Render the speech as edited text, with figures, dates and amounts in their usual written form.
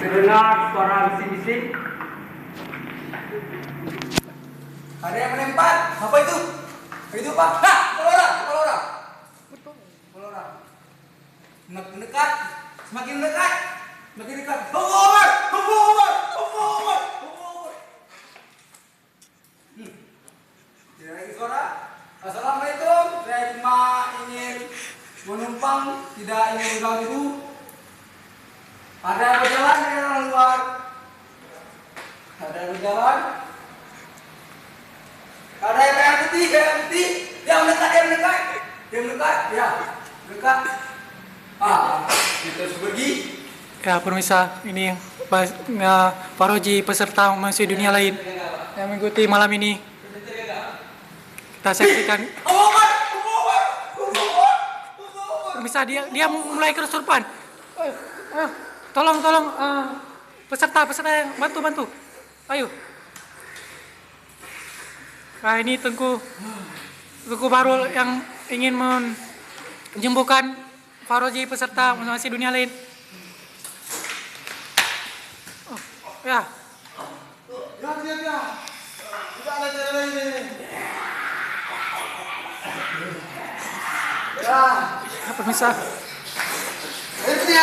Terdengar suara bisik-bisik. Ada yang melempar. Apa itu? Itu Pak. Nah, kepala orang. Kepala orang. Mendekat. Semakin dekat. Semakin dekat. Tunggu Umar. Tidak lagi suara. Assalamualaikum. Saya cuma ingin menumpang, tidak ingin mengganggu. Ada yang berjalan dari orang luar. Ada yang berjalan. Ada yang putih. Dia mendekat. Ya, mendekat. Kita harus pergi. Ya, pemirsa, ini paroji peserta masih dunia lain yang mengikuti malam ini. Kita saksikan. Pemirsa, dia mulai kesurupan. Tolong, peserta yang bantu. Ayo. Nah, ini Tengku Barul yang ingin menyembuhkan paroji peserta masih dunia lain. Ya. Tidak ada cara lain ini. Ya, Pemirsa. Ini.